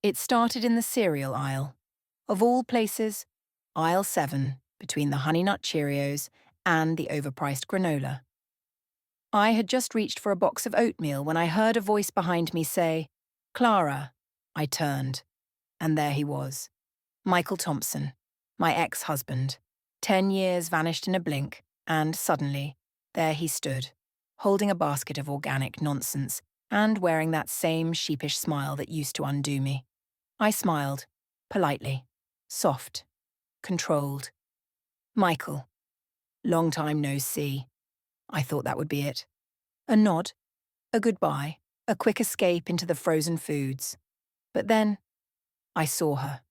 It started in the cereal aisle. Of all places, aisle 7, between the Honey Nut Cheerios and the overpriced granola. I had just reached for a box of oatmeal when I heard a voice behind me say, "Clara." I turned, and there he was. Michael Thompson, my ex-husband. 10 years vanished in a blink, and suddenly, there he stood, holding a basket of organic nonsense and wearing that same sheepish smile that used to undo me. I smiled, politely, soft, controlled. "Michael, long time no see." I thought that would be it. A nod, a goodbye, a quick escape into the frozen foods. But then, I saw her.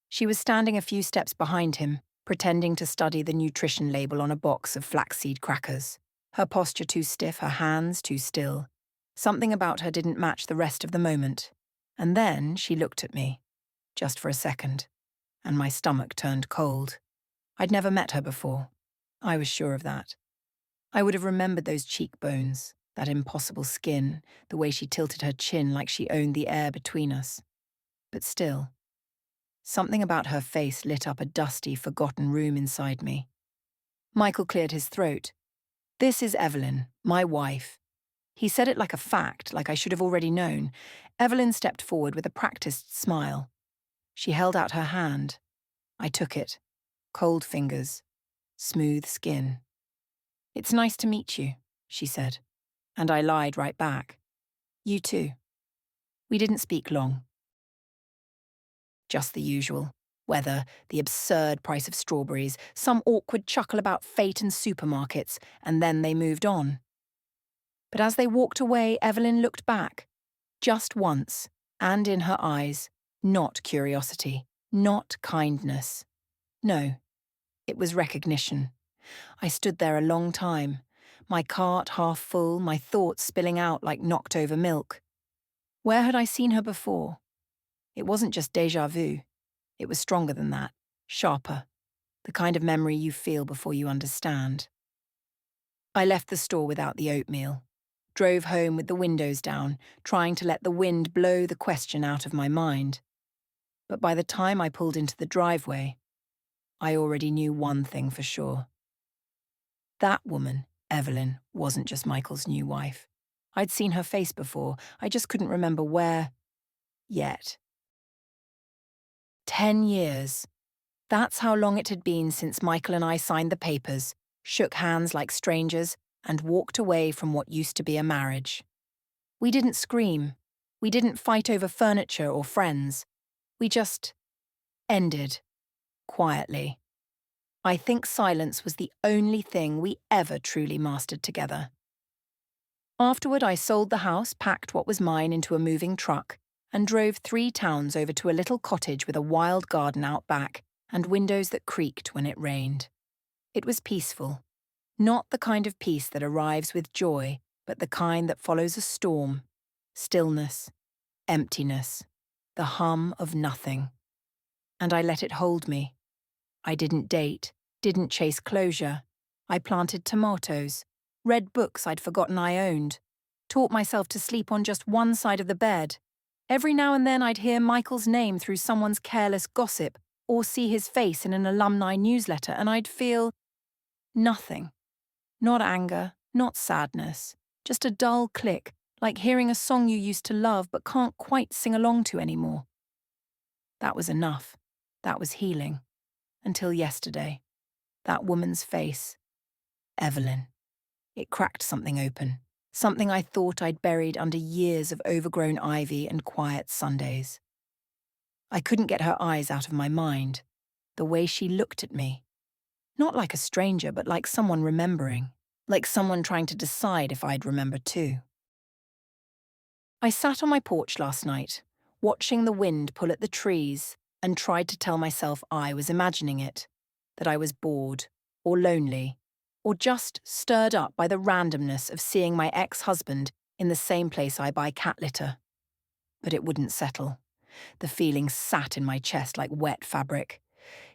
She was standing a few steps behind him, pretending to study the nutrition label on a box of flaxseed crackers. Her posture too stiff, her hands too still. Something about her didn't match the rest of the moment. And then she looked at me, just for a second, and my stomach turned cold. I'd never met her before. I was sure of that. I would have remembered those cheekbones, that impossible skin, the way she tilted her chin like she owned the air between us. But still, something about her face lit up a dusty, forgotten room inside me. Michael cleared his throat. "This is Evelyn, my wife." He said it like a fact, like I should have already known. Evelyn stepped forward with a practiced smile. She held out her hand. I took it. Cold fingers. Smooth skin. "It's nice to meet you," she said. And I lied right back. "You too." We didn't speak long. Just the usual. Weather, the absurd price of strawberries, some awkward chuckle about fate and supermarkets, and then they moved on. But as they walked away, Evelyn looked back. Just once, and in her eyes, not curiosity, not kindness. No, it was recognition. I stood there a long time, my cart half full, my thoughts spilling out like knocked-over milk. Where had I seen her before? It wasn't just déjà vu. It was stronger than that, sharper, the kind of memory you feel before you understand. I left the store without the oatmeal, drove home with the windows down, trying to let the wind blow the question out of my mind. But by the time I pulled into the driveway, I already knew one thing for sure. That woman, Evelyn, wasn't just Michael's new wife. I'd seen her face before, I just couldn't remember where. Yet. 10 years. That's how long it had been since Michael and I signed the papers, shook hands like strangers, and walked away from what used to be a marriage. We didn't scream. We didn't fight over furniture or friends. We just ended, quietly. I think silence was the only thing we ever truly mastered together. Afterward, I sold the house, packed what was mine into a moving truck, and drove 3 towns over to a little cottage with a wild garden out back and windows that creaked when it rained. It was peaceful. Not the kind of peace that arrives with joy, but the kind that follows a storm. Stillness, emptiness, the hum of nothing. And I let it hold me. I didn't date, didn't chase closure. I planted tomatoes, read books I'd forgotten I owned, taught myself to sleep on just one side of the bed. Every now and then I'd hear Michael's name through someone's careless gossip or see his face in an alumni newsletter, and I'd feel nothing. Not anger, not sadness, just a dull click, like hearing a song you used to love but can't quite sing along to anymore. That was enough. That was healing. Until yesterday. That woman's face. Evelyn. It cracked something open. Something I thought I'd buried under years of overgrown ivy and quiet Sundays. I couldn't get her eyes out of my mind. The way she looked at me. Not like a stranger, but like someone remembering. Like someone trying to decide if I'd remember too. I sat on my porch last night, watching the wind pull at the trees, and tried to tell myself I was imagining it, that I was bored, or lonely, or just stirred up by the randomness of seeing my ex-husband in the same place I buy cat litter. But it wouldn't settle. The feeling sat in my chest like wet fabric.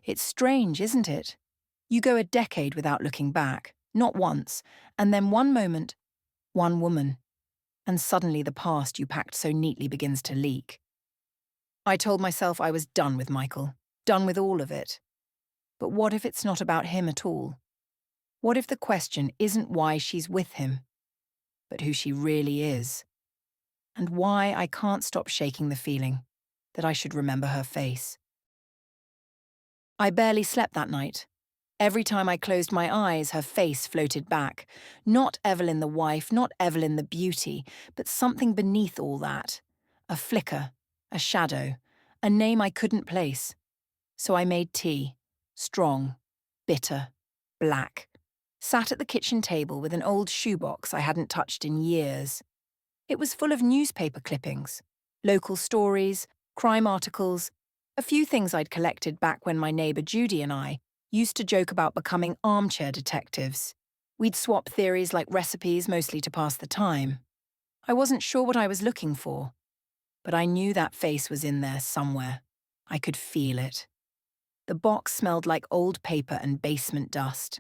It's strange, isn't it? You go a decade without looking back, not once, and then one moment, one woman, and suddenly the past you packed so neatly begins to leak. I told myself I was done with Michael, done with all of it. But what if it's not about him at all? What if the question isn't why she's with him, but who she really is? And why I can't stop shaking the feeling that I should remember her face. I barely slept that night. Every time I closed my eyes, her face floated back. Not Evelyn the wife, not Evelyn the beauty, but something beneath all that. A flicker, a shadow, a name I couldn't place. So I made tea. Strong, bitter, black. Sat at the kitchen table with an old shoebox I hadn't touched in years. It was full of newspaper clippings, local stories, crime articles, a few things I'd collected back when my neighbour Judy and I used to joke about becoming armchair detectives. We'd swap theories like recipes, mostly to pass the time. I wasn't sure what I was looking for, but I knew that face was in there somewhere. I could feel it. The box smelled like old paper and basement dust.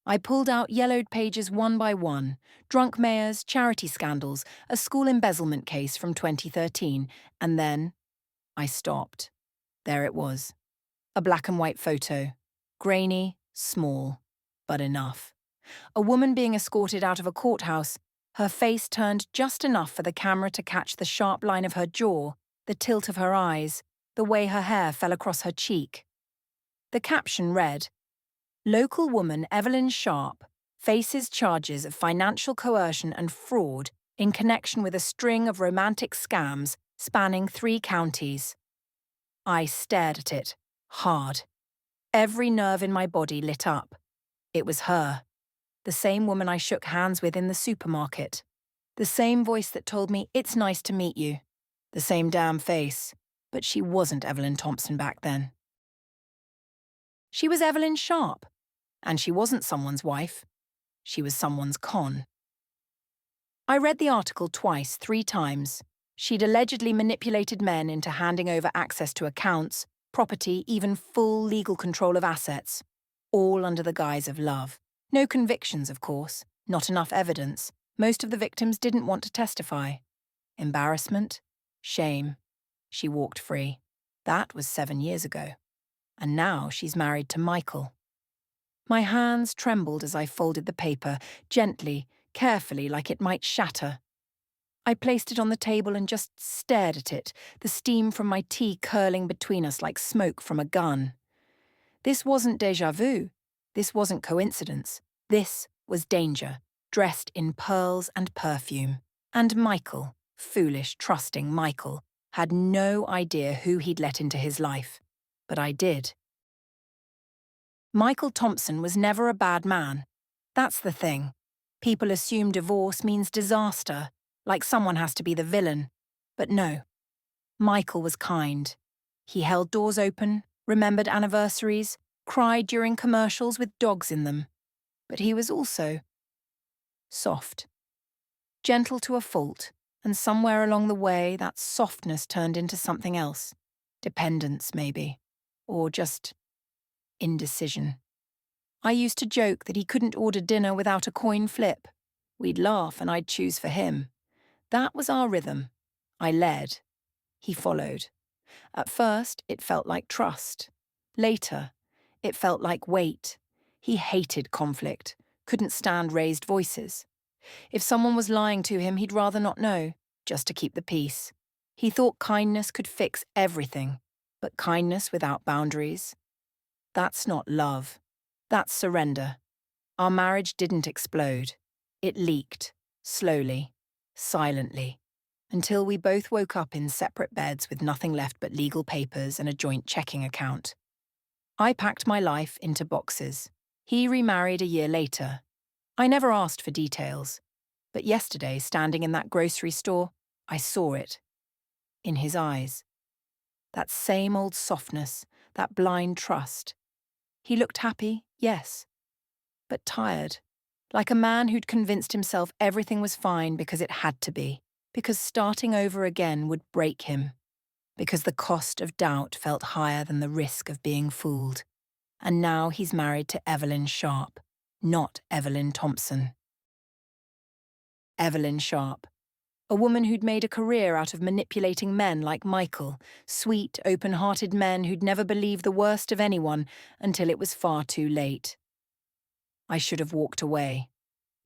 I pulled out yellowed pages one by one, drunk mayors, charity scandals, a school embezzlement case from 2013, and then I stopped. There it was. A black and white photo. Grainy, small, but enough. A woman being escorted out of a courthouse, her face turned just enough for the camera to catch the sharp line of her jaw, the tilt of her eyes, the way her hair fell across her cheek. The caption read, "Local woman Evelyn Sharp faces charges of financial coercion and fraud in connection with a string of romantic scams spanning 3 counties." I stared at it, hard. Every nerve in my body lit up. It was her. The same woman I shook hands with in the supermarket. The same voice that told me, "It's nice to meet you." The same damn face. But she wasn't Evelyn Thompson back then. She was Evelyn Sharp. And she wasn't someone's wife. She was someone's con. I read the article twice, 3 times. She'd allegedly manipulated men into handing over access to accounts, property, even full legal control of assets. All under the guise of love. No convictions, of course. Not enough evidence. Most of the victims didn't want to testify. Embarrassment. Shame. She walked free. That was 7 years ago. And now she's married to Michael. My hands trembled as I folded the paper, gently, carefully, like it might shatter. I placed it on the table and just stared at it, the steam from my tea curling between us like smoke from a gun. This wasn't déjà vu. This wasn't coincidence. This was danger, dressed in pearls and perfume. And Michael, foolish, trusting Michael, had no idea who he'd let into his life. But I did. Michael Thompson was never a bad man. That's the thing. People assume divorce means disaster, like someone has to be the villain. But no. Michael was kind. He held doors open, remembered anniversaries, cried during commercials with dogs in them. But he was also soft. Gentle to a fault, and somewhere along the way that softness turned into something else. Dependence, maybe. Or just indecision. I used to joke that he couldn't order dinner without a coin flip. We'd laugh and I'd choose for him. That was our rhythm. I led. He followed. At first, it felt like trust. Later, it felt like weight. He hated conflict, couldn't stand raised voices. If someone was lying to him, he'd rather not know, just to keep the peace. He thought kindness could fix everything, but kindness without boundaries? That's not love. That's surrender. Our marriage didn't explode. It leaked, slowly, silently, until we both woke up in separate beds with nothing left but legal papers and a joint checking account. I packed my life into boxes. He remarried a year later. I never asked for details, but yesterday, standing in that grocery store, I saw it. In his eyes. That same old softness, that blind trust. He looked happy, yes, but tired, like a man who'd convinced himself everything was fine because it had to be, because starting over again would break him, because the cost of doubt felt higher than the risk of being fooled. And now he's married to Evelyn Sharp, not Evelyn Thompson. Evelyn Sharp, A woman who'd made a career out of manipulating men like Michael, sweet, open-hearted men who'd never believe the worst of anyone until it was far too late. I should have walked away.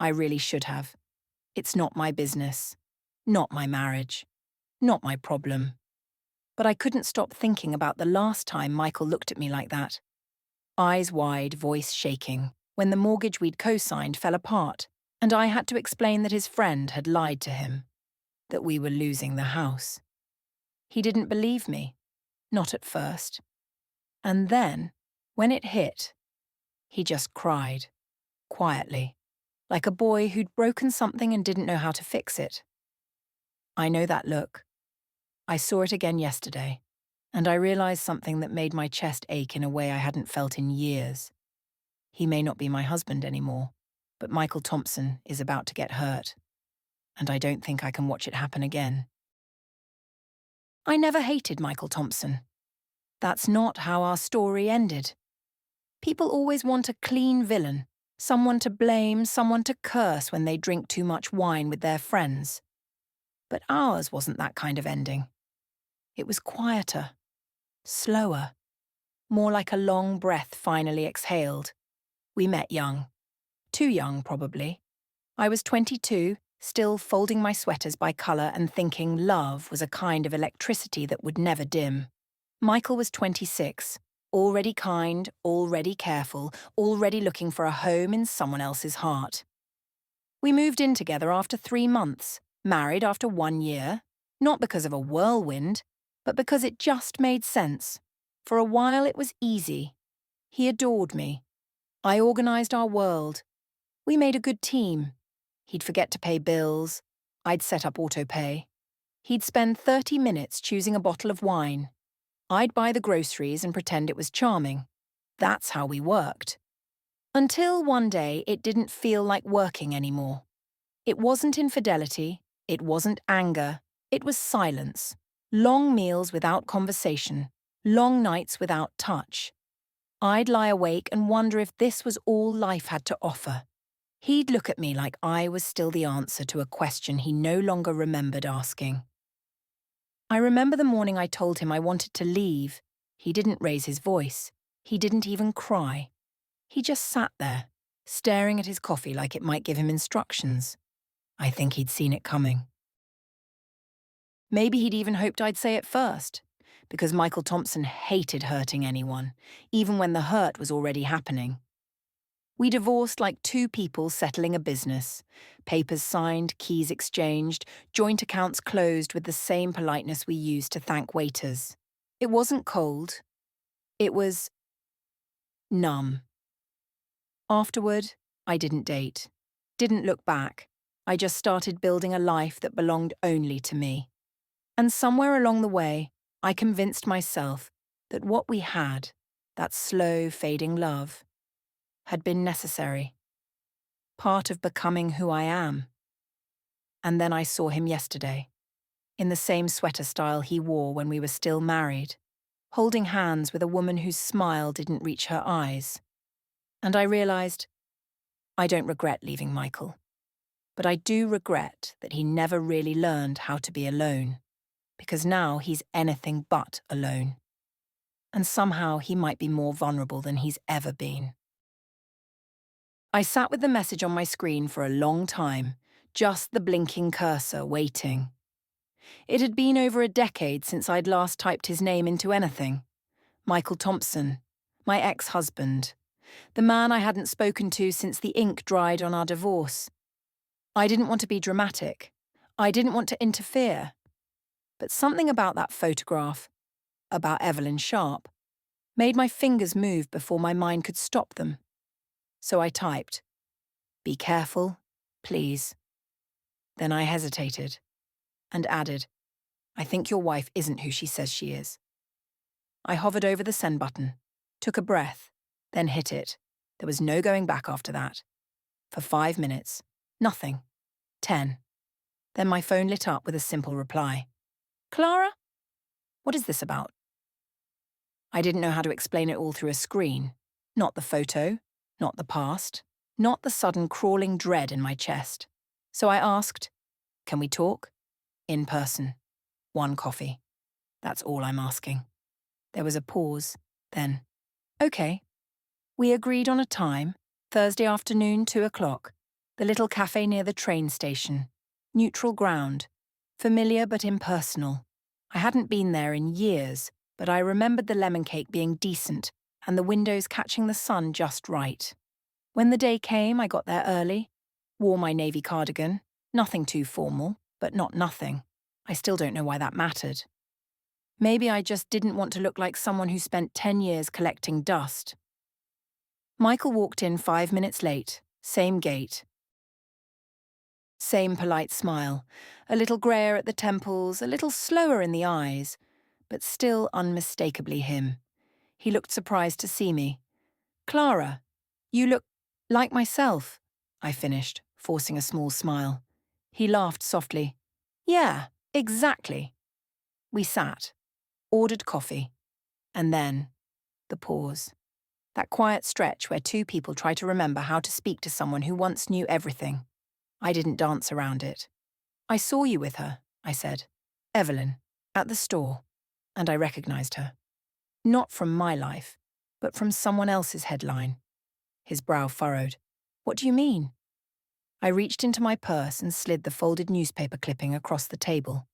I really should have. It's not my business. Not my marriage. Not my problem. But I couldn't stop thinking about the last time Michael looked at me like that. Eyes wide, voice shaking, when the mortgage we'd co-signed fell apart, and I had to explain that his friend had lied to him, that we were losing the house. He didn't believe me, not at first. And then, when it hit, he just cried, quietly, like a boy who'd broken something and didn't know how to fix it. I know that look. I saw it again yesterday, and I realized something that made my chest ache in a way I hadn't felt in years. He may not be my husband anymore, but Michael Thompson is about to get hurt, and I don't think I can watch it happen again. I never hated Michael Thompson. That's not how our story ended. People always want a clean villain, someone to blame, someone to curse when they drink too much wine with their friends. But ours wasn't that kind of ending. It was quieter, slower, more like a long breath finally exhaled. We met young. Too young, probably. I was 22, still folding my sweaters by colour and thinking love was a kind of electricity that would never dim. Michael was 26, already kind, already careful, already looking for a home in someone else's heart. We moved in together after 3 months, married after 1 year, not because of a whirlwind, but because it just made sense. For a while it was easy. He adored me. I organised our world. We made a good team. He'd forget to pay bills. I'd set up autopay. He'd spend 30 minutes choosing a bottle of wine. I'd buy the groceries and pretend it was charming. That's how we worked. Until one day it didn't feel like working anymore. It wasn't infidelity. It wasn't anger. It was silence. Long meals without conversation. Long nights without touch. I'd lie awake and wonder if this was all life had to offer. He'd look at me like I was still the answer to a question he no longer remembered asking. I remember the morning I told him I wanted to leave. He didn't raise his voice. He didn't even cry. He just sat there, staring at his coffee like it might give him instructions. I think he'd seen it coming. Maybe he'd even hoped I'd say it first, because Michael Thompson hated hurting anyone, even when the hurt was already happening. We divorced like two people settling a business. Papers signed, keys exchanged, joint accounts closed with the same politeness we used to thank waiters. It wasn't cold. It was numb. Afterward, I didn't date. Didn't look back. I just started building a life that belonged only to me. And somewhere along the way, I convinced myself that what we had, that slow, fading love, had been necessary. Part of becoming who I am. And then I saw him yesterday, in the same sweater style he wore when we were still married, holding hands with a woman whose smile didn't reach her eyes. And I realized, I don't regret leaving Michael, but I do regret that he never really learned how to be alone, because now he's anything but alone. And somehow he might be more vulnerable than he's ever been. I sat with the message on my screen for a long time, just the blinking cursor waiting. It had been over a decade since I'd last typed his name into anything. Michael Thompson, my ex-husband, the man I hadn't spoken to since the ink dried on our divorce. I didn't want to be dramatic. I didn't want to interfere. But something about that photograph, about Evelyn Sharp, made my fingers move before my mind could stop them. So I typed, "Be careful, please." Then I hesitated and added, "I think your wife isn't who she says she is." I hovered over the send button, took a breath, then hit it. There was no going back after that. For 5 minutes, nothing. 10. Then my phone lit up with a simple reply. "Clara? What is this about?" I didn't know how to explain it all through a screen. Not the photo, not the past, not the sudden crawling dread in my chest. So I asked, "Can we talk?" In person. One coffee. That's all I'm asking. There was a pause. Then, okay. We agreed on a time, Thursday afternoon, 2 o'clock. The little cafe near the train station. Neutral ground. Familiar but impersonal. I hadn't been there in years, but I remembered the lemon cake being decent and the windows catching the sun just right. When the day came, I got there early, wore my navy cardigan, nothing too formal, but not nothing. I still don't know why that mattered. Maybe I just didn't want to look like someone who spent 10 years collecting dust. Michael walked in 5 minutes late, same gait. Same polite smile, a little grayer at the temples, a little slower in the eyes, but still unmistakably him. He looked surprised to see me. Clara, you look like myself, I finished, forcing a small smile. He laughed softly. Yeah, exactly. We sat, ordered coffee, and then the pause. That quiet stretch where two people try to remember how to speak to someone who once knew everything. I didn't dance around it. I saw you with her, I said. Evelyn, at the store. And I recognized her. Not from my life, but from someone else's headline. His brow furrowed. What do you mean? I reached into my purse and slid the folded newspaper clipping across the table.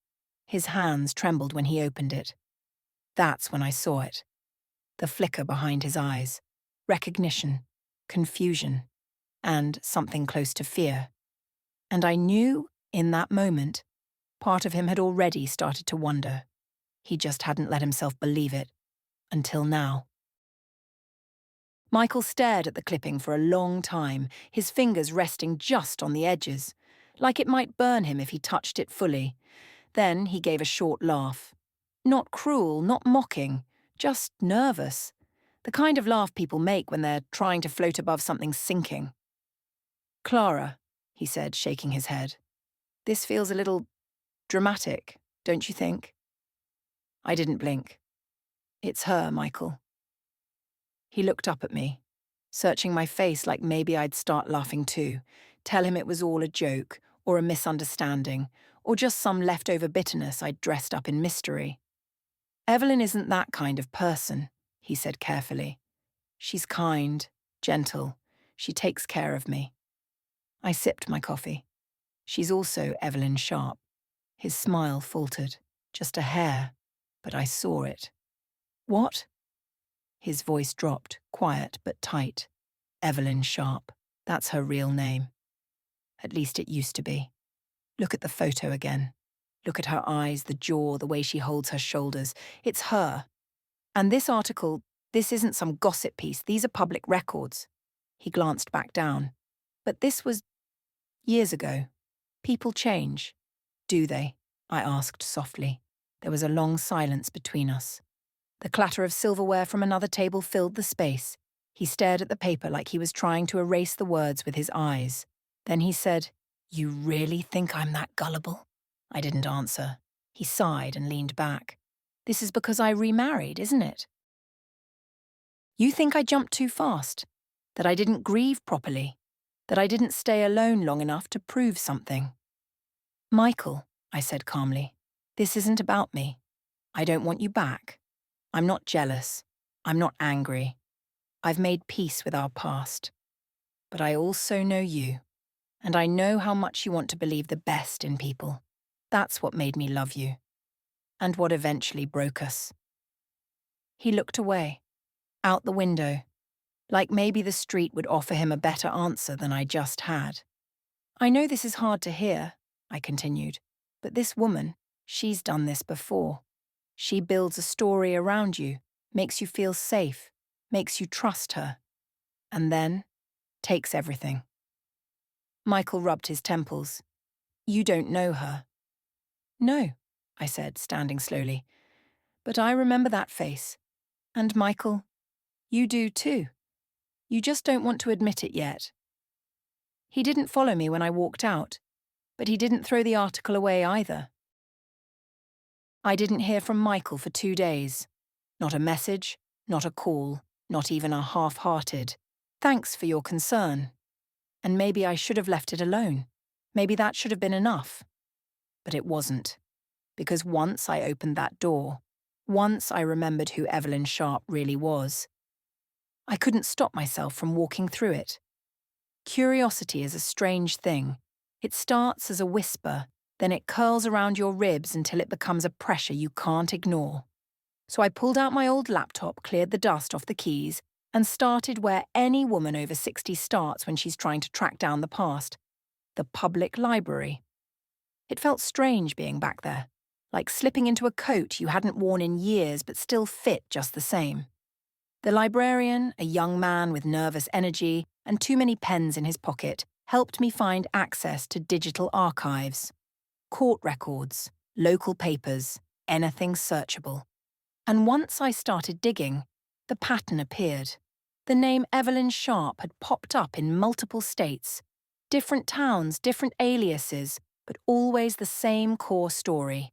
His hands trembled when he opened it. That's when I saw it. The flicker behind his eyes. Recognition, confusion, and something close to fear. And I knew, in that moment, part of him had already started to wonder. He just hadn't let himself believe it, until now. Michael stared at the clipping for a long time, his fingers resting just on the edges, like it might burn him if he touched it fully. Then he gave a short laugh. Not cruel, not mocking, just nervous. The kind of laugh people make when they're trying to float above something sinking. Clara, he said, shaking his head. This feels a little dramatic, don't you think? I didn't blink. It's her, Michael. He looked up at me, searching my face like maybe I'd start laughing too, tell him it was all a joke, or a misunderstanding, or just some leftover bitterness I'd dressed up in mystery. Evelyn isn't that kind of person, he said carefully. She's kind, gentle. She takes care of me. I sipped my coffee. She's also Evelyn Sharp. His smile faltered, just a hair, but I saw it. What? His voice dropped, quiet but tight. Evelyn Sharp. That's her real name. At least it used to be. Look at the photo again. Look at her eyes, the jaw, the way she holds her shoulders. It's her. And this article, this isn't some gossip piece. These are public records. He glanced back down. But this was years ago. People change. Do they? I asked softly. There was a long silence between us. The clatter of silverware from another table filled the space. He stared at the paper like he was trying to erase the words with his eyes. Then he said, You really think I'm that gullible? I didn't answer. He sighed and leaned back. This is because I remarried, isn't it? You think I jumped too fast? That I didn't grieve properly? That I didn't stay alone long enough to prove something? Michael, I said calmly, this isn't about me. I don't want you back. I'm not jealous. I'm not angry. I've made peace with our past. But I also know you, and I know how much you want to believe the best in people. That's what made me love you, and what eventually broke us. He looked away, out the window, like maybe the street would offer him a better answer than I just had. I know this is hard to hear, I continued, but this woman, she's done this before. She builds a story around you, makes you feel safe, makes you trust her, and then takes everything. Michael rubbed his temples. You don't know her. No, I said, standing slowly. But I remember that face. And Michael, you do too. You just don't want to admit it yet. He didn't follow me when I walked out, but he didn't throw the article away either. I didn't hear from Michael for 2 days. Not a message, not a call, not even a half-hearted, "Thanks for your concern." And maybe I should have left it alone. Maybe that should have been enough. But it wasn't. because once I opened that door, once I remembered who Evelyn Sharp really was, I couldn't stop myself from walking through it. Curiosity is a strange thing. It starts as a whisper, then it curls around your ribs until it becomes a pressure you can't ignore. So I pulled out my old laptop, cleared the dust off the keys, and started where any woman over 60 starts when she's trying to track down the past: the public library. It felt strange being back there, like slipping into a coat you hadn't worn in years but still fit just the same. The librarian, a young man with nervous energy and too many pens in his pocket, helped me find access to digital archives, court records, local papers, anything searchable. And once I started digging, the pattern appeared. The name Evelyn Sharp had popped up in multiple states, different towns, different aliases, but always the same core story: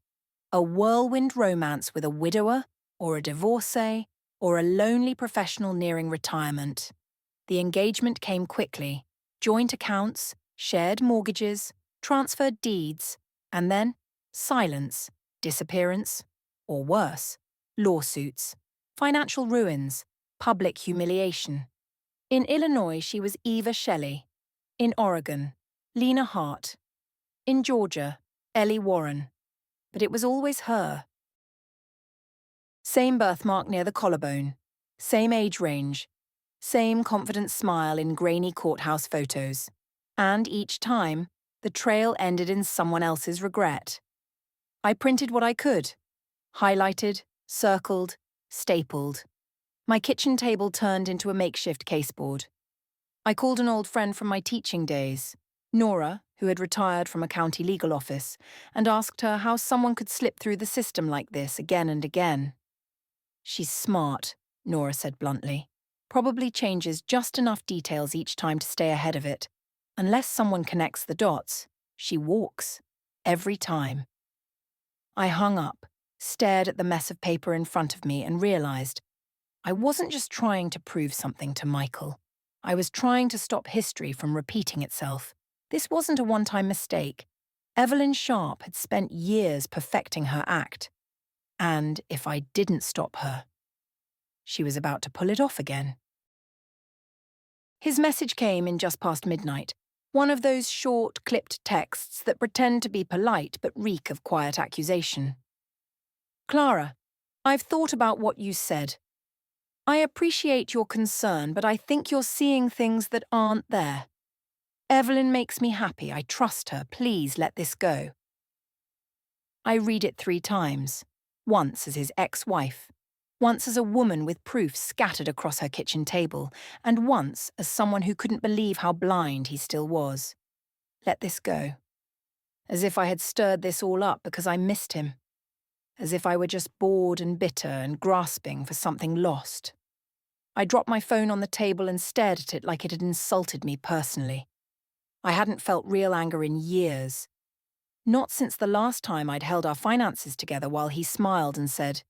a whirlwind romance with a widower, or a divorcee, or a lonely professional nearing retirement. The engagement came quickly: joint accounts, shared mortgages, transferred deeds, and then silence, disappearance, or worse, lawsuits, financial ruins, public humiliation. In Illinois, she was Eva Shelley. In Oregon, Lena Hart. In Georgia, Ellie Warren. But it was always her. Same birthmark near the collarbone, same age range, same confident smile in grainy courthouse photos. And each time, the trail ended in someone else's regret. I printed what I could: highlighted, circled, stapled. My kitchen table turned into a makeshift caseboard. I called an old friend from my teaching days, Nora, who had retired from a county legal office, and asked her how someone could slip through the system like this again and again. "She's smart," Nora said bluntly. "Probably changes just enough details each time to stay ahead of it. Unless someone connects the dots, she walks. Every time." I hung up, stared at the mess of paper in front of me, and realized I wasn't just trying to prove something to Michael. I was trying to stop history from repeating itself. This wasn't a one-time mistake. Evelyn Sharp had spent years perfecting her act. And if I didn't stop her, she was about to pull it off again. His message came in just past midnight, one of those short, clipped texts that pretend to be polite but reek of quiet accusation. "Clara, I've thought about what you said. I appreciate your concern, but I think you're seeing things that aren't there. Evelyn makes me happy. I trust her. Please let this go." I read it 3 times, once as his ex-wife, once as a woman with proof scattered across her kitchen table, and once as someone who couldn't believe how blind he still was. Let this go. As if I had stirred this all up because I missed him. As if I were just bored and bitter and grasping for something lost. I dropped my phone on the table and stared at it like it had insulted me personally. I hadn't felt real anger in years. Not since the last time I'd held our finances together while he smiled and said,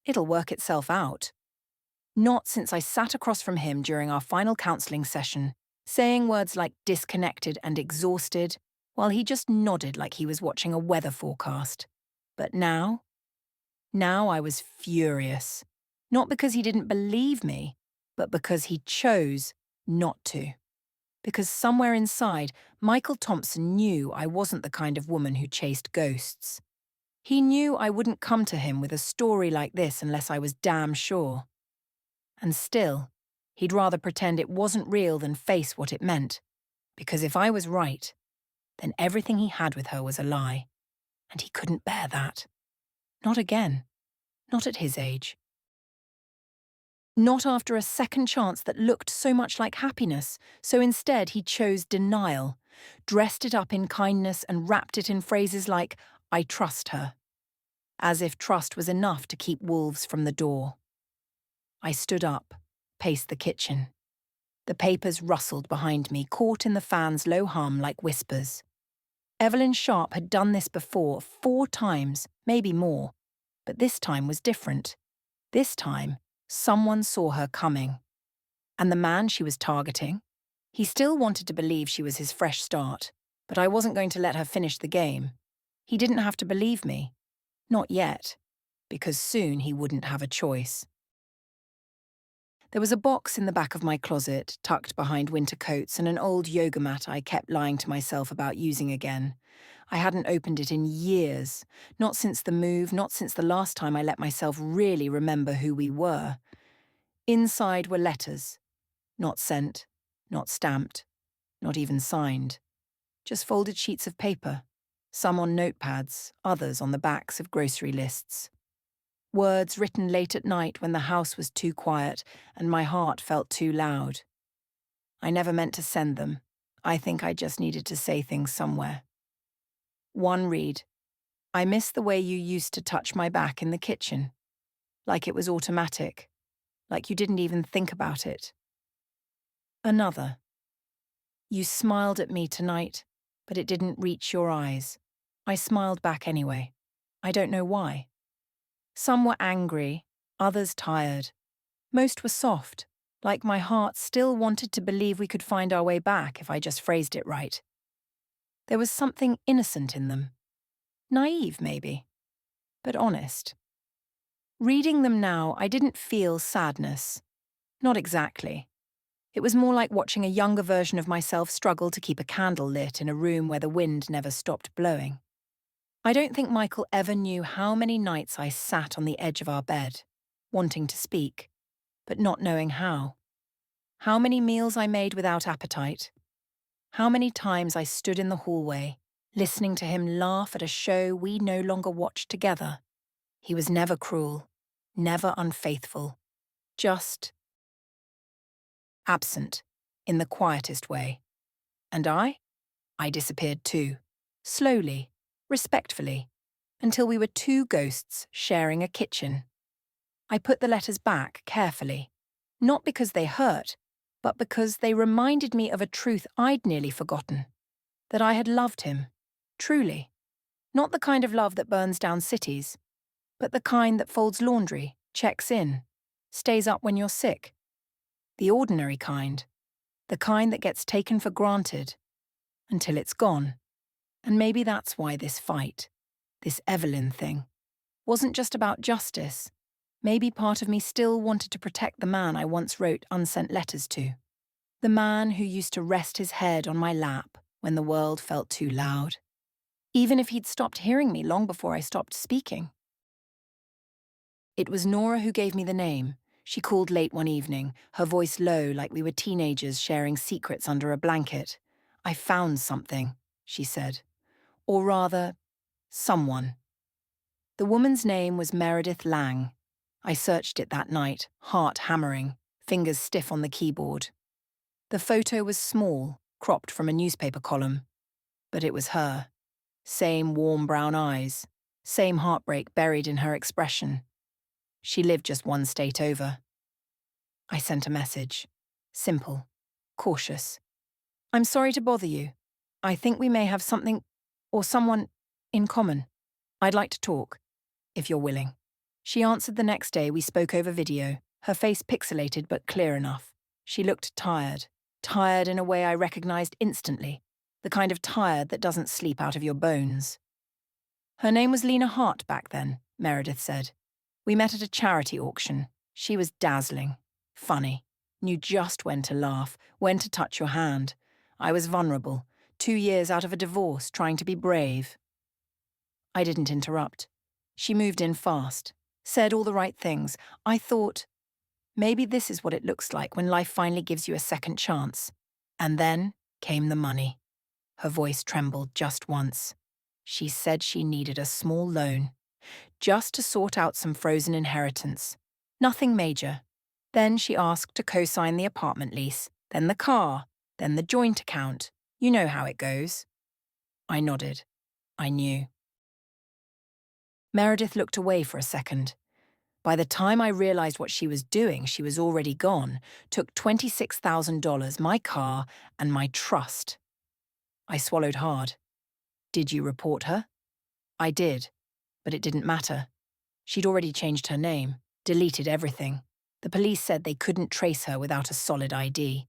"It'll work itself out." Not since I sat across from him during our final counselling session, saying words like disconnected and exhausted, while he just nodded like he was watching a weather forecast. But now I was furious. Not because he didn't believe me, but because he chose not to. Because somewhere inside, Michael Thompson knew I wasn't the kind of woman who chased ghosts. He knew I wouldn't come to him with a story like this unless I was damn sure. And still, he'd rather pretend it wasn't real than face what it meant. Because if I was right, then everything he had with her was a lie. And he couldn't bear that. Not again. Not at his age. Not after a second chance that looked so much like happiness, so instead he chose denial, dressed it up in kindness and wrapped it in phrases like, "I trust her." As if trust was enough to keep wolves from the door. I stood up, paced the kitchen. The papers rustled behind me, caught in the fan's low hum like whispers. Evelyn Sharp had done this before 4 times, maybe more, but this time was different. This time, someone saw her coming. And the man she was targeting? He still wanted to believe she was his fresh start, but I wasn't going to let her finish the game. He didn't have to believe me. Not yet, because soon he wouldn't have a choice. There was a box in the back of my closet, tucked behind winter coats, and an old yoga mat I kept lying to myself about using again. I hadn't opened it in years, not since the move, not since the last time I let myself really remember who we were. Inside were letters, not sent, not stamped, not even signed. Just folded sheets of paper, some on notepads, others on the backs of grocery lists. Words written late at night when the house was too quiet and my heart felt too loud. I never meant to send them. I think I just needed to say things somewhere. One read, "I miss the way you used to touch my back in the kitchen. Like it was automatic. Like you didn't even think about it." Another, "You smiled at me tonight, but it didn't reach your eyes. I smiled back anyway. I don't know why." Some were angry, others tired. Most were soft, like my heart still wanted to believe we could find our way back if I just phrased it right. There was something innocent in them. Naive, maybe, but honest. Reading them now, I didn't feel sadness. Not exactly. It was more like watching a younger version of myself struggle to keep a candle lit in a room where the wind never stopped blowing. I don't think Michael ever knew how many nights I sat on the edge of our bed, wanting to speak, but not knowing how. How many meals I made without appetite. How many times I stood in the hallway, listening to him laugh at a show we no longer watched together. He was never cruel, never unfaithful, just absent, in the quietest way. And I disappeared too, slowly, respectfully, until we were two ghosts sharing a kitchen. I put the letters back carefully, not because they hurt, but because they reminded me of a truth I'd nearly forgotten, that I had loved him, truly. Not the kind of love that burns down cities, but the kind that folds laundry, checks in, stays up when you're sick. The ordinary kind, the kind that gets taken for granted, until it's gone. And maybe that's why this fight, this Evelyn thing, wasn't just about justice. Maybe part of me still wanted to protect the man I once wrote unsent letters to. The man who used to rest his head on my lap when the world felt too loud. Even if he'd stopped hearing me long before I stopped speaking. It was Nora who gave me the name. She called late one evening, her voice low like we were teenagers sharing secrets under a blanket. "I found something," she said. Or rather, someone. The woman's name was Meredith Lang. I searched it that night, heart hammering, fingers stiff on the keyboard. The photo was small, cropped from a newspaper column. But it was her. Same warm brown eyes, same heartbreak buried in her expression. She lived just one state over. I sent a message. Simple, cautious. "I'm sorry to bother you. I think we may have something, or someone, in common. I'd like to talk, if you're willing." She answered the next day. We spoke over video, her face pixelated but clear enough. She looked tired, tired in a way I recognized instantly, the kind of tired that doesn't sleep out of your bones. Her name was Lena Hart back then, Meredith said. We met at a charity auction. She was dazzling, funny, knew just when to laugh, when to touch your hand. I was vulnerable, 2 years out of a divorce, trying to be brave. I didn't interrupt. She moved in fast, said all the right things. I thought, maybe this is what it looks like when life finally gives you a second chance. And then came the money. Her voice trembled just once. She said she needed a small loan, just to sort out some frozen inheritance. Nothing major. Then she asked to co-sign the apartment lease, then the car, then the joint account. You know how it goes. I nodded. I knew. Meredith looked away for a second. By the time I realized what she was doing, she was already gone, took $26,000, my car, and my trust. I swallowed hard. Did you report her? I did, but it didn't matter. She'd already changed her name, deleted everything. The police said they couldn't trace her without a solid ID.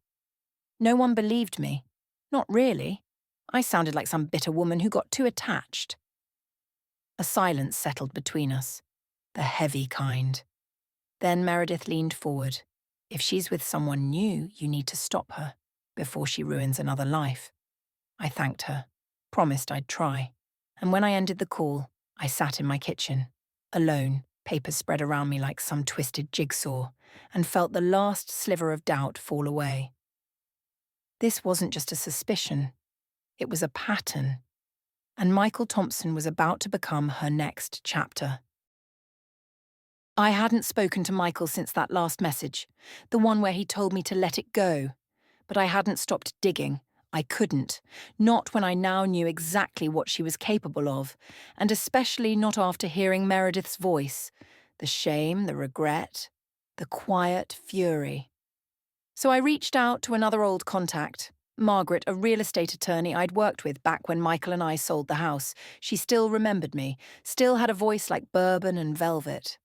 No one believed me. Not really. I sounded like some bitter woman who got too attached. A silence settled between us, the heavy kind. Then Meredith leaned forward. If she's with someone new, you need to stop her before she ruins another life. I thanked her, promised I'd try. And when I ended the call, I sat in my kitchen, alone, papers spread around me like some twisted jigsaw, and felt the last sliver of doubt fall away. This wasn't just a suspicion, it was a pattern. And Michael Thompson was about to become her next chapter. I hadn't spoken to Michael since that last message, the one where he told me to let it go. But I hadn't stopped digging. I couldn't, not when I now knew exactly what she was capable of, and especially not after hearing Meredith's voice, the shame, the regret, the quiet fury. So I reached out to another old contact, Margaret, a real estate attorney I'd worked with back when Michael and I sold the house. She still remembered me, still had a voice like bourbon and velvet.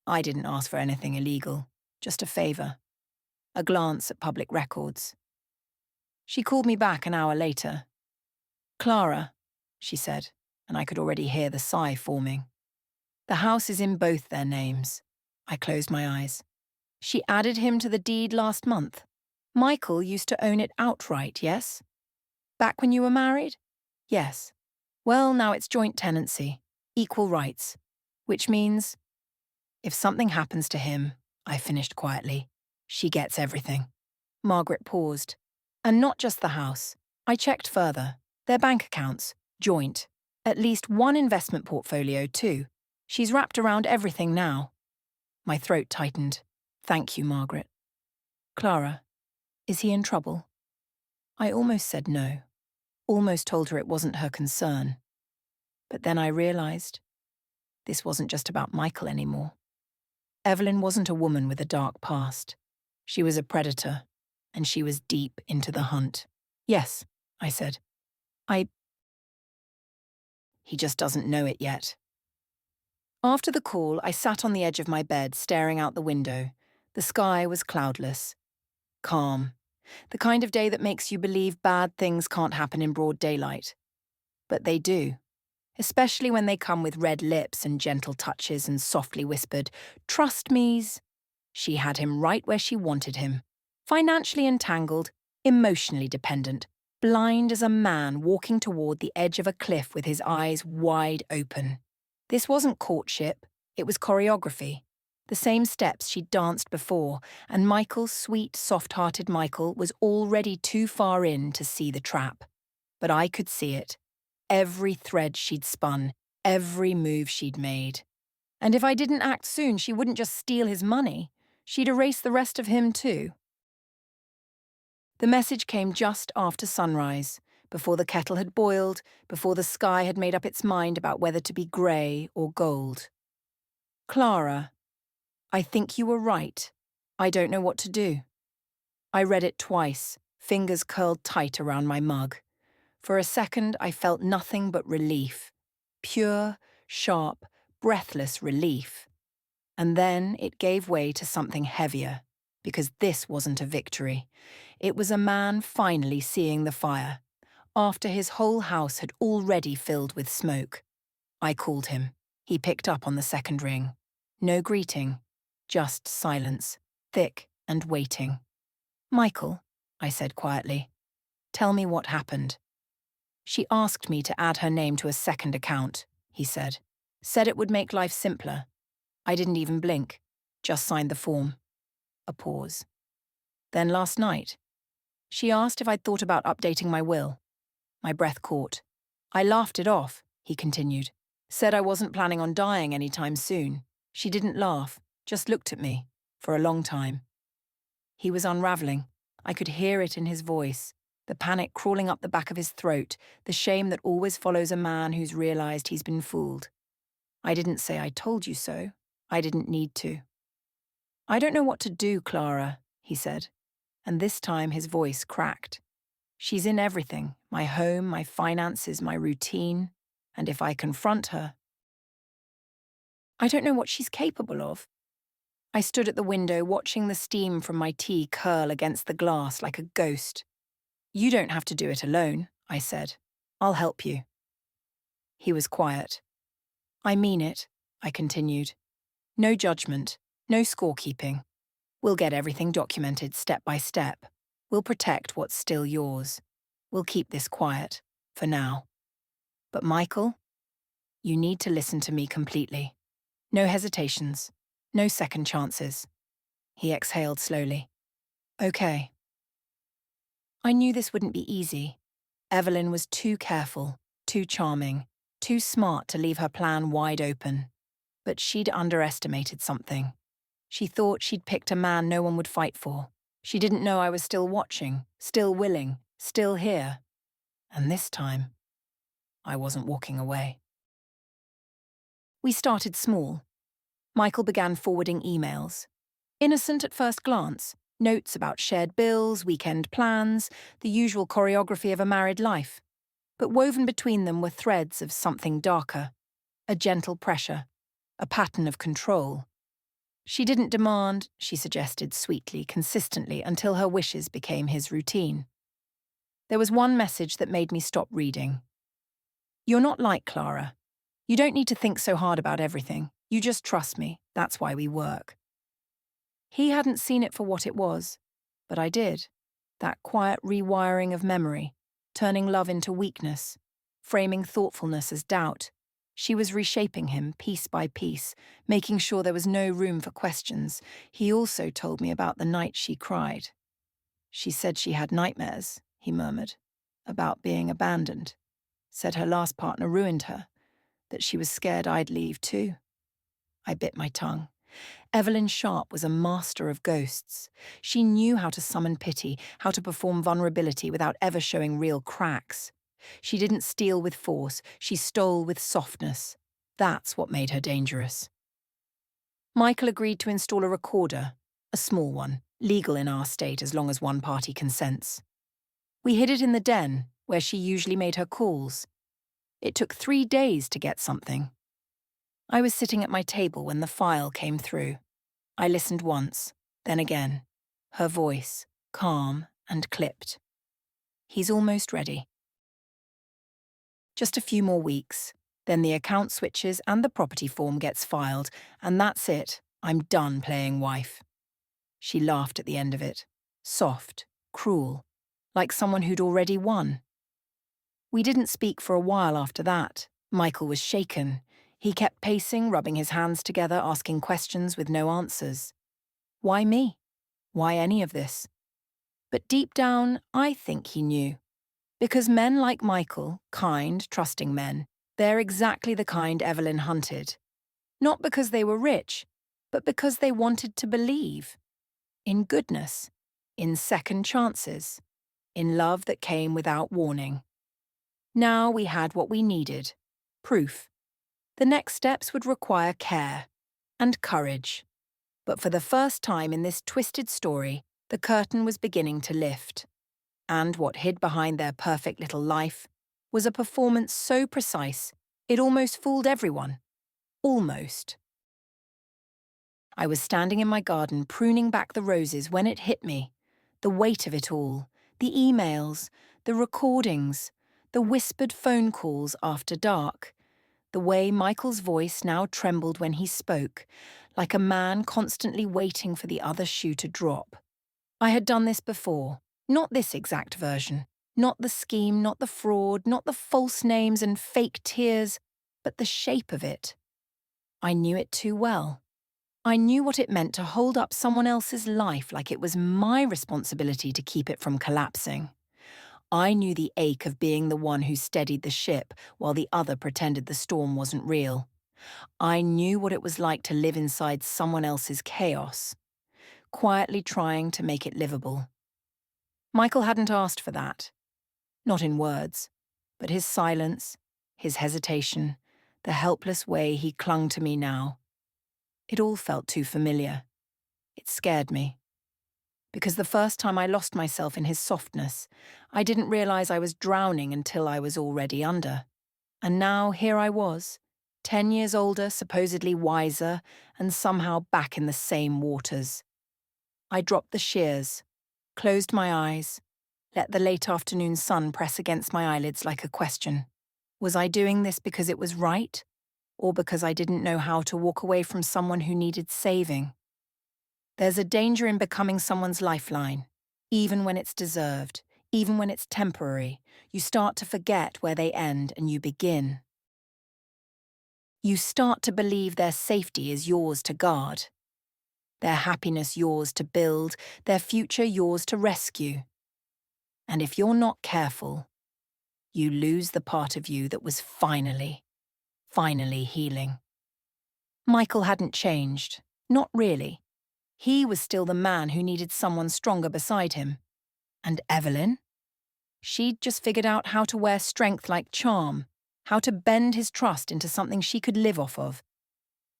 I didn't ask for anything illegal, just a favour, a glance at public records. She called me back an hour later. "Clara," she said, and I could already hear the sigh forming. "The house is in both their names." I closed my eyes. "She added him to the deed last month. Michael used to own it outright, yes? Back when you were married?" "Yes." "Well, now it's joint tenancy, equal rights, which means if something happens to him," I finished quietly, "she gets everything." Margaret paused. "And not just the house. I checked further. Their bank accounts, joint. At least one investment portfolio, too. She's wrapped around everything now." My throat tightened. "Thank you, Margaret." "Clara, is he in trouble?" I almost said no. Almost told her it wasn't her concern. But then I realised this wasn't just about Michael anymore. Evelyn wasn't a woman with a dark past. She was a predator, and she was deep into the hunt. "Yes," I said. He just doesn't know it yet." After the call, I sat on the edge of my bed, staring out the window. The sky was cloudless, calm, the kind of day that makes you believe bad things can't happen in broad daylight. But they do, especially when they come with red lips and gentle touches and softly whispered, "Trust me's." She had him right where she wanted him. Financially entangled, emotionally dependent, blind as a man walking toward the edge of a cliff with his eyes wide open. This wasn't courtship, it was choreography. The same steps she'd danced before, and Michael, sweet, soft-hearted Michael, was already too far in to see the trap. But I could see it. Every thread she'd spun, every move she'd made. And if I didn't act soon, she wouldn't just steal his money. She'd erase the rest of him too. The message came just after sunrise, before the kettle had boiled, before the sky had made up its mind about whether to be grey or gold. "Clara, I think you were right. I don't know what to do." I read it twice, fingers curled tight around my mug. For a second, I felt nothing but relief. Pure, sharp, breathless relief. And then it gave way to something heavier, because this wasn't a victory. It was a man finally seeing the fire, after his whole house had already filled with smoke. I called him. He picked up on the second ring. No greeting, just silence, thick and waiting. "Michael," I said quietly, "tell me what happened." "She asked me to add her name to a second account," he said. "Said it would make life simpler. I didn't even blink, just signed the form." A pause. "Then last night, she asked if I'd thought about updating my will." My breath caught. "I laughed it off," he continued. "Said I wasn't planning on dying anytime soon." She didn't laugh, just looked at me, for a long time. He was unraveling. I could hear it in his voice, the panic crawling up the back of his throat, the shame that always follows a man who's realised he's been fooled. I didn't say "I told you so." I didn't need to. "I don't know what to do, Clara," he said, and this time his voice cracked. "She's in everything, my home, my finances, my routine, and if I confront her, I don't know what she's capable of." I stood at the window watching the steam from my tea curl against the glass like a ghost. "You don't have to do it alone," I said. "I'll help you." He was quiet. I mean it, I continued. No judgment, no scorekeeping. We'll get everything documented step by step. We'll protect what's still yours. We'll keep this quiet, for now. But Michael, you need to listen to me completely. No hesitations, no second chances. He exhaled slowly. Okay. I knew this wouldn't be easy. Evelyn was too careful, too charming, too smart to leave her plan wide open. But she'd underestimated something. She thought she'd picked a man no one would fight for. She didn't know I was still watching, still willing, still here. And this time, I wasn't walking away. We started small. Michael began forwarding emails. Innocent at first glance, notes about shared bills, weekend plans, the usual choreography of a married life. But woven between them were threads of something darker, a gentle pressure, a pattern of control. She didn't demand, she suggested sweetly, consistently, until her wishes became his routine. There was one message that made me stop reading. You're not like Clara. You don't need to think so hard about everything. You just trust me. That's why we work. He hadn't seen it for what it was, but I did. That quiet rewiring of memory, turning love into weakness, framing thoughtfulness as doubt. She was reshaping him piece by piece, making sure there was no room for questions. He also told me about the night she cried. She said she had nightmares, he murmured, about being abandoned. Said her last partner ruined her, that she was scared I'd leave too. I bit my tongue. Evelyn Sharp was a master of ghosts. She knew how to summon pity, how to perform vulnerability without ever showing real cracks. She didn't steal with force, she stole with softness. That's what made her dangerous. Michael agreed to install a recorder, a small one, legal in our state as long as one party consents. We hid it in the den, where she usually made her calls. It took 3 days to get something. I was sitting at my table when the file came through. I listened once, then again. Her voice, calm and clipped. He's almost ready. Just a few more weeks. Then the account switches and the property form gets filed, and that's it. I'm done playing wife. She laughed at the end of it. Soft, cruel, like someone who'd already won. We didn't speak for a while after that. Michael was shaken. He kept pacing, rubbing his hands together, asking questions with no answers. Why me? Why any of this? But deep down, I think he knew. Because men like Michael, kind, trusting men, they're exactly the kind Evelyn hunted. Not because they were rich, but because they wanted to believe. In goodness, in second chances, in love that came without warning. Now we had what we needed, proof. The next steps would require care and courage. But for the first time in this twisted story, the curtain was beginning to lift. And what hid behind their perfect little life was a performance so precise, it almost fooled everyone. Almost. I was standing in my garden pruning back the roses when it hit me. The weight of it all, the emails, the recordings, the whispered phone calls after dark. The way Michael's voice now trembled when he spoke, like a man constantly waiting for the other shoe to drop. I had done this before, not this exact version, not the scheme, not the fraud, not the false names and fake tears, but the shape of it. I knew it too well. I knew what it meant to hold up someone else's life like it was my responsibility to keep it from collapsing. I knew the ache of being the one who steadied the ship while the other pretended the storm wasn't real. I knew what it was like to live inside someone else's chaos, quietly trying to make it livable. Michael hadn't asked for that. Not in words, but his silence, his hesitation, the helpless way he clung to me now. It all felt too familiar. It scared me. Because the first time I lost myself in his softness, I didn't realize I was drowning until I was already under. And now here I was, 10 years older, supposedly wiser, and somehow back in the same waters. I dropped the shears, closed my eyes, let the late afternoon sun press against my eyelids like a question. Was I doing this because it was right? or because I didn't know how to walk away from someone who needed saving. There's a danger in becoming someone's lifeline, even when it's deserved, even when it's temporary. You start to forget where they end and you begin. You start to believe their safety is yours to guard, their happiness yours to build, their future yours to rescue. And if you're not careful, you lose the part of you that was finally healing. Michael hadn't changed. Not really. He was still the man who needed someone stronger beside him. And Evelyn? She'd just figured out how to wear strength like charm, how to bend his trust into something she could live off of.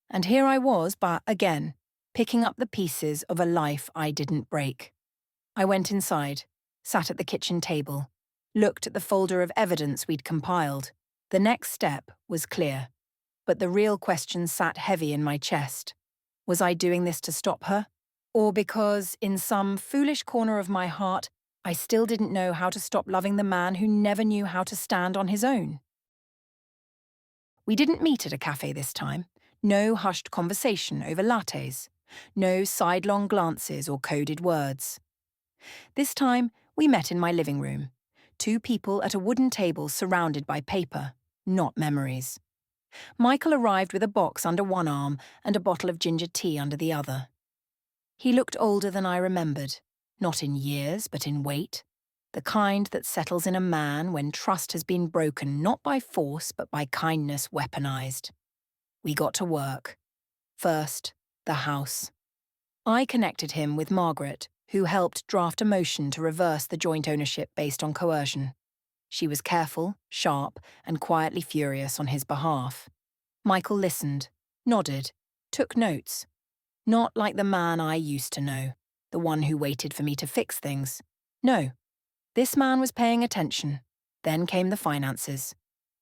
And here I was, but again, picking up the pieces of a life I didn't break. I went inside, sat at the kitchen table, looked at the folder of evidence we'd compiled. The next step was clear, but the real question sat heavy in my chest. Was I doing this to stop her? Or because, in some foolish corner of my heart, I still didn't know how to stop loving the man who never knew how to stand on his own? We didn't meet at a cafe this time. No hushed conversation over lattes. No sidelong glances or coded words. This time, we met in my living room. Two people at a wooden table surrounded by paper, not memories. Michael arrived with a box under one arm and a bottle of ginger tea under the other. He looked older than I remembered, not in years but in weight, the kind that settles in a man when trust has been broken not by force but by kindness weaponized. We got to work. First, the house. I connected him with Margaret, who helped draft a motion to reverse the joint ownership based on coercion. She was careful, sharp, and quietly furious on his behalf. Michael listened, nodded, took notes. Not like the man I used to know, the one who waited for me to fix things. No, this man was paying attention. Then came the finances.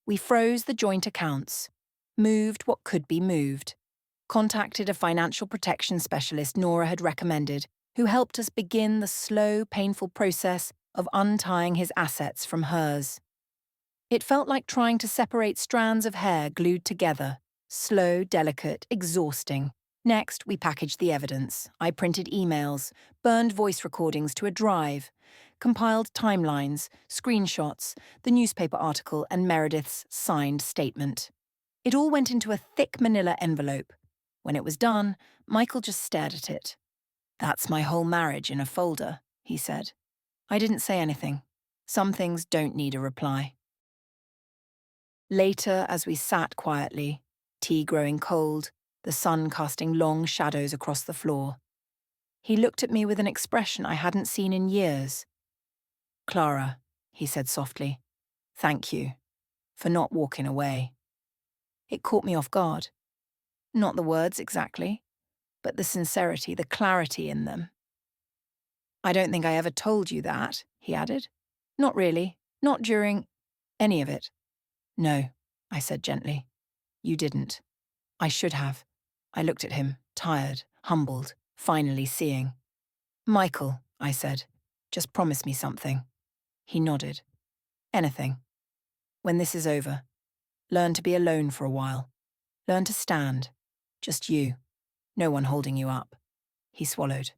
We froze the joint accounts, moved what could be moved, contacted a financial protection specialist Nora had recommended, who helped us begin the slow, painful process of untying his assets from hers. It felt like trying to separate strands of hair glued together. Slow, delicate, exhausting. Next, we packaged the evidence. I printed emails, burned voice recordings to a drive, compiled timelines, screenshots, the newspaper article, and Meredith's signed statement. It all went into a thick manila envelope. When it was done, Michael just stared at it. "That's my whole marriage in a folder," he said. I didn't say anything. Some things don't need a reply. Later, as we sat quietly, tea growing cold, the sun casting long shadows across the floor, he looked at me with an expression I hadn't seen in years. "Clara," he said softly, "thank you for not walking away." It caught me off guard. Not the words exactly, but the sincerity, the clarity in them. "I don't think I ever told you that," he added. "Not really, not during any of it." "No," I said gently. "You didn't. I should have." I looked at him, tired, humbled, finally seeing. "Michael," I said, "just promise me something." He nodded. "Anything. When this is over, learn to be alone for a while. Learn to stand. Just you. No one holding you up." He swallowed.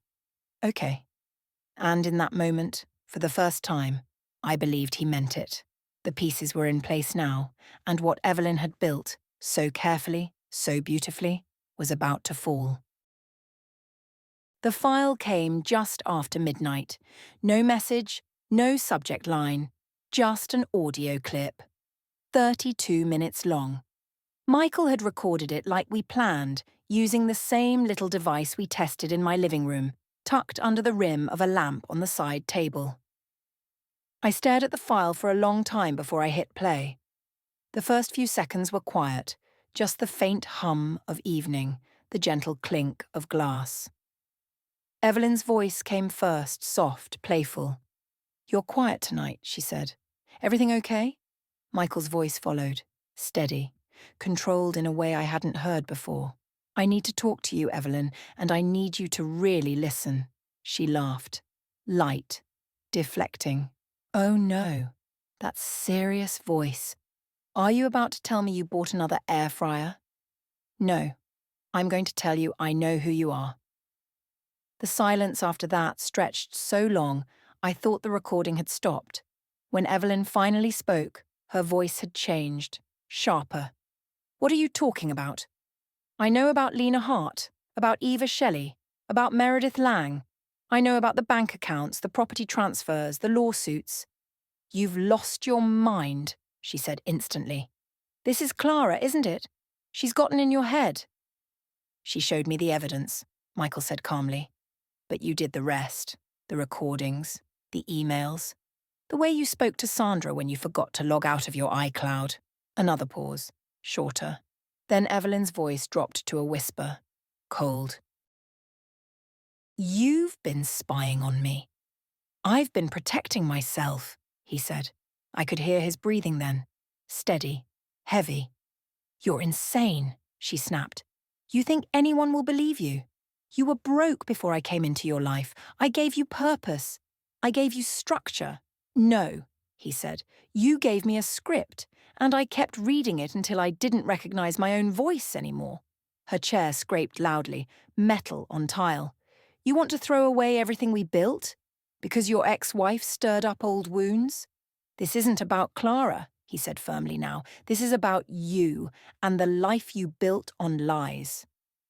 "Okay." And in that moment, for the first time, I believed he meant it. The pieces were in place now, and what Evelyn had built, so carefully, so beautifully, was about to fall. The file came just after midnight. No message, no subject line, just an audio clip. 32 minutes long. Michael had recorded it like we planned, using the same little device we tested in my living room, tucked under the rim of a lamp on the side table. I stared at the file for a long time before I hit play. The first few seconds were quiet, just the faint hum of evening, the gentle clink of glass. Evelyn's voice came first, soft, playful. "You're quiet tonight," she said. "Everything okay?" Michael's voice followed, steady, controlled in a way I hadn't heard before. "I need to talk to you, Evelyn, and I need you to really listen." She laughed. Light, deflecting. "Oh no, that serious voice. Are you about to tell me you bought another air fryer?" No, I'm going to tell you I know who you are. The silence after that stretched so long, I thought the recording had stopped. When Evelyn finally spoke, her voice had changed, sharper. What are you talking about? I know about Lena Hart, about Eva Shelley, about Meredith Lang. I know about the bank accounts, the property transfers, the lawsuits. You've lost your mind, she said instantly. This is Clara, isn't it? She's gotten in your head. She showed me the evidence, Michael said calmly. But you did the rest. The recordings, the emails, the way you spoke to Sandra when you forgot to log out of your iCloud. Another pause, shorter. Then Evelyn's voice dropped to a whisper, cold. You've been spying on me. I've been protecting myself, he said. I could hear his breathing then. Steady, heavy. You're insane, she snapped. You think anyone will believe you? You were broke before I came into your life. I gave you purpose. I gave you structure. No, he said. You gave me a script, and I kept reading it until I didn't recognize my own voice anymore. Her chair scraped loudly, metal on tile. You want to throw away everything we built? Because your ex-wife stirred up old wounds? This isn't about Clara, he said firmly now. This is about you and the life you built on lies.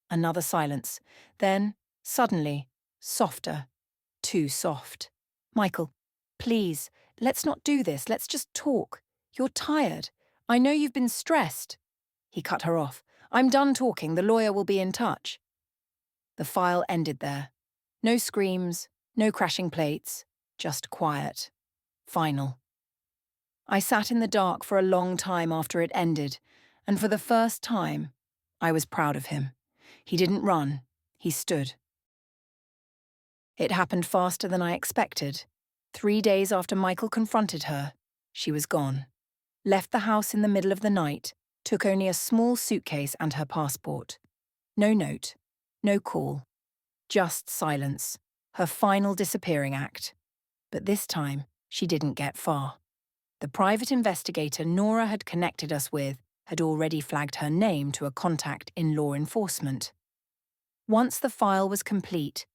Another silence. Then, suddenly, softer. Too soft. Michael, please, let's not do this. Let's just talk. You're tired. I know you've been stressed. He cut her off. I'm done talking. The lawyer will be in touch. The file ended there. No screams, no crashing plates, just quiet. Final. I sat in the dark for a long time after it ended, and for the first time, I was proud of him. He didn't run, he stood. It happened faster than I expected. 3 days after Michael confronted her, she was gone. Left the house in the middle of the night, took only a small suitcase and her passport. No note, no call, just silence, her final disappearing act. But this time, she didn't get far. The private investigator Nora had connected us with had already flagged her name to a contact in law enforcement. Once the file was complete,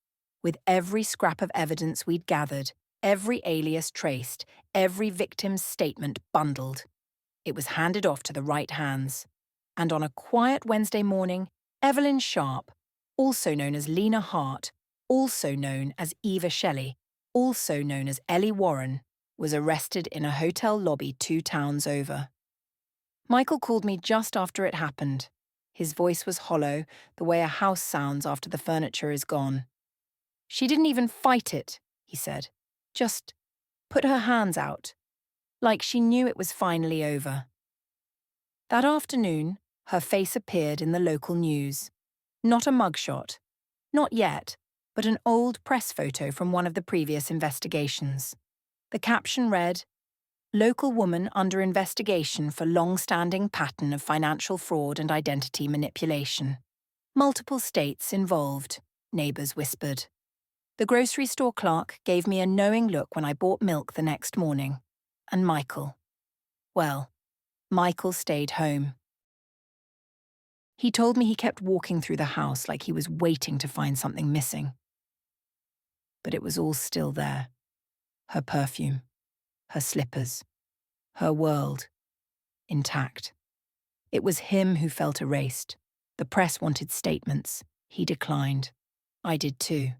with every scrap of evidence we'd gathered, every alias traced, every victim's statement bundled, it was handed off to the right hands. And on a quiet Wednesday morning, Evelyn Sharp, also known as Lena Hart, also known as Eva Shelley, also known as Ellie Warren, was arrested in a hotel lobby 2 towns over. Michael called me just after it happened. His voice was hollow, the way a house sounds after the furniture is gone. She didn't even fight it, he said. Just put her hands out, like she knew it was finally over. That afternoon, her face appeared in the local news. Not a mugshot. Not yet, but an old press photo from one of the previous investigations. The caption read, "Local woman under investigation for long-standing pattern of financial fraud and identity manipulation. Multiple states involved," neighbours whispered. The grocery store clerk gave me a knowing look when I bought milk the next morning. And Michael. Well, Michael stayed home. He told me he kept walking through the house like he was waiting to find something missing. But it was all still there. Her perfume, her slippers, her world, intact. It was him who felt erased. The press wanted statements. He declined. I did too.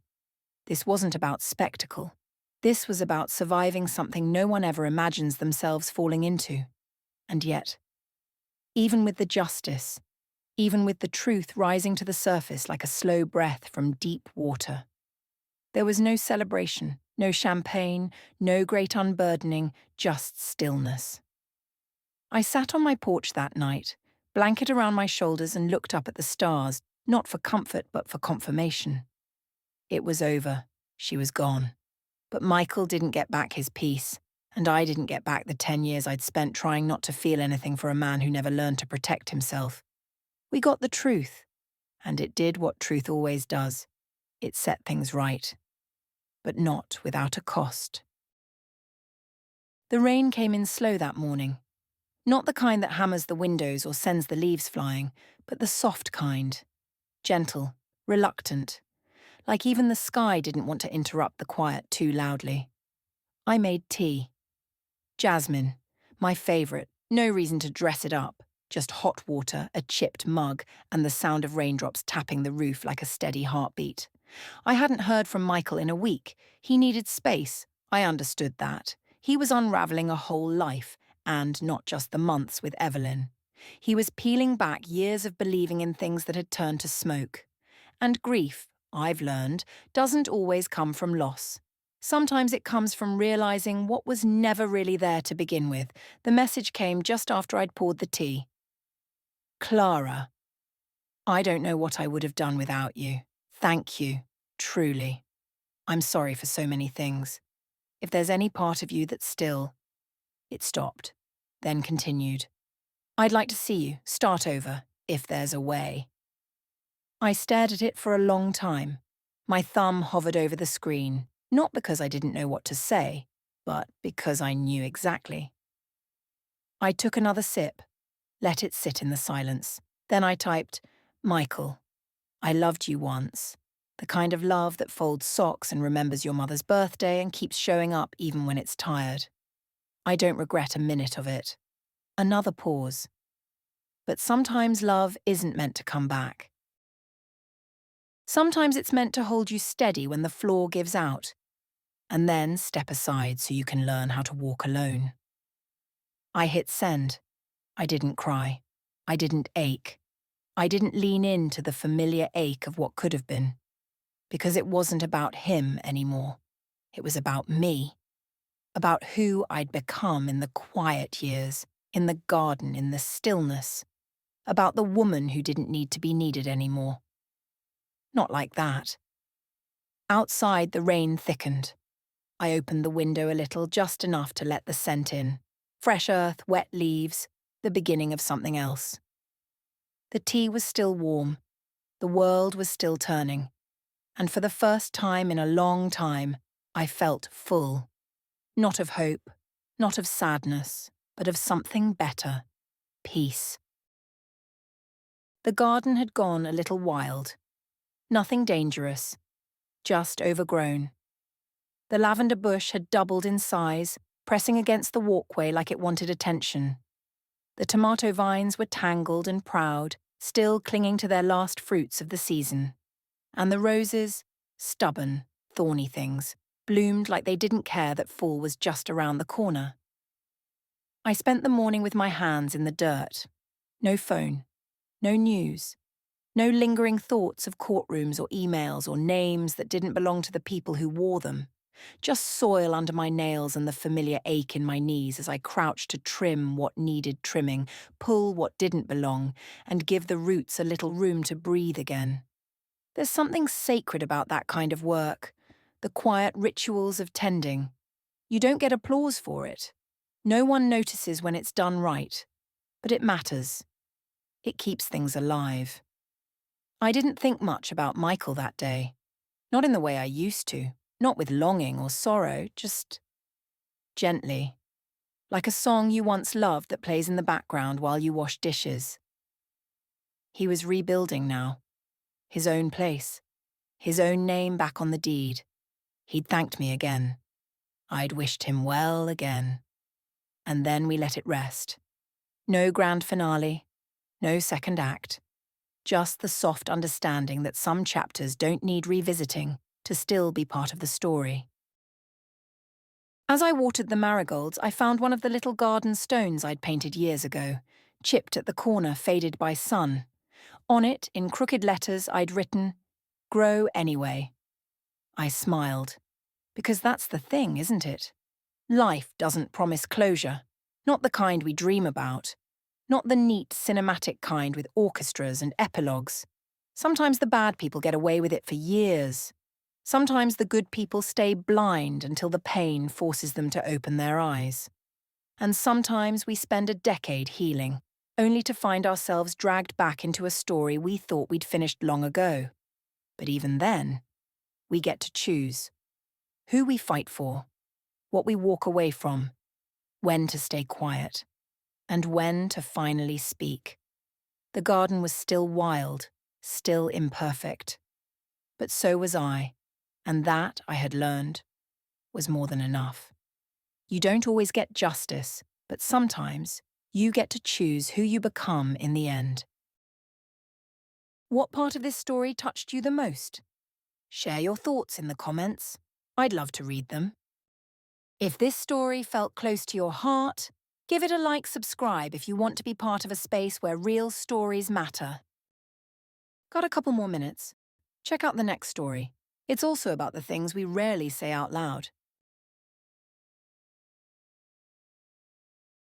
This wasn't about spectacle. This was about surviving something no one ever imagines themselves falling into. And yet, even with the justice, even with the truth rising to the surface like a slow breath from deep water, there was no celebration, no champagne, no great unburdening, just stillness. I sat on my porch that night, blanket around my shoulders, and looked up at the stars, not for comfort but for confirmation. It was over. She was gone. But Michael didn't get back his peace, and I didn't get back the 10 years I'd spent trying not to feel anything for a man who never learned to protect himself. We got the truth, and it did what truth always does. It set things right. But not without a cost. The rain came in slow that morning. Not the kind that hammers the windows or sends the leaves flying, but the soft kind. Gentle, reluctant, like even the sky didn't want to interrupt the quiet too loudly. I made tea. Jasmine, my favourite, no reason to dress it up, just hot water, a chipped mug, and the sound of raindrops tapping the roof like a steady heartbeat. I hadn't heard from Michael in a week. He needed space. I understood that. He was unravelling a whole life, and not just the months with Evelyn. He was peeling back years of believing in things that had turned to smoke. And grief, I've learned, doesn't always come from loss. Sometimes it comes from realising what was never really there to begin with. The message came just after I'd poured the tea. Clara, I don't know what I would have done without you. Thank you, truly. I'm sorry for so many things. If there's any part of you that's still... It stopped, then continued. I'd like to see you, start over, if there's a way. I stared at it for a long time. My thumb hovered over the screen, not because I didn't know what to say, but because I knew exactly. I took another sip, let it sit in the silence. Then I typed, Michael, I loved you once. The kind of love that folds socks and remembers your mother's birthday and keeps showing up even when it's tired. I don't regret a minute of it. Another pause. But sometimes love isn't meant to come back. Sometimes it's meant to hold you steady when the floor gives out, and then step aside so you can learn how to walk alone. I hit send. I didn't cry. I didn't ache. I didn't lean into the familiar ache of what could have been. Because it wasn't about him anymore. It was about me. About who I'd become in the quiet years, in the garden, in the stillness. About the woman who didn't need to be needed anymore. Not like that. Outside, the rain thickened. I opened the window a little, just enough to let the scent in. Fresh earth, wet leaves, the beginning of something else. The tea was still warm. The world was still turning. And for the first time in a long time, I felt full. Not of hope, not of sadness, but of something better. Peace. The garden had gone a little wild. Nothing dangerous, just overgrown. The lavender bush had doubled in size, pressing against the walkway like it wanted attention. The tomato vines were tangled and proud, still clinging to their last fruits of the season. And the roses, stubborn, thorny things, bloomed like they didn't care that fall was just around the corner. I spent the morning with my hands in the dirt. No phone, no news, no lingering thoughts of courtrooms or emails or names that didn't belong to the people who wore them. Just soil under my nails and the familiar ache in my knees as I crouched to trim what needed trimming, pull what didn't belong, and give the roots a little room to breathe again. There's something sacred about that kind of work, the quiet rituals of tending. You don't get applause for it. No one notices when it's done right, but it matters. It keeps things alive. I didn't think much about Michael that day. Not in the way I used to, not with longing or sorrow, just gently. Like a song you once loved that plays in the background while you wash dishes. He was rebuilding now. His own place. His own name back on the deed. He'd thanked me again. I'd wished him well again. And then we let it rest. No grand finale, no second act. Just the soft understanding that some chapters don't need revisiting to still be part of the story. As I watered the marigolds, I found one of the little garden stones I'd painted years ago, chipped at the corner, faded by sun. On it, in crooked letters, I'd written, "Grow anyway." I smiled. Because that's the thing, isn't it? Life doesn't promise closure. Not the kind we dream about. Not the neat cinematic kind with orchestras and epilogues. Sometimes the bad people get away with it for years. Sometimes the good people stay blind until the pain forces them to open their eyes. And sometimes we spend a decade healing, only to find ourselves dragged back into a story we thought we'd finished long ago. But even then, we get to choose. Who we fight for, what we walk away from, when to stay quiet. and when to finally speak. The garden was still wild, still imperfect. But so was I, and that, I had learned, was more than enough. You don't always get justice, but sometimes you get to choose who you become in the end. What part of this story touched you the most? Share your thoughts in the comments. I'd love to read them. If this story felt close to your heart, give it a like, subscribe if you want to be part of a space where real stories matter. Got a couple more minutes? Check out the next story. It's also about the things we rarely say out loud.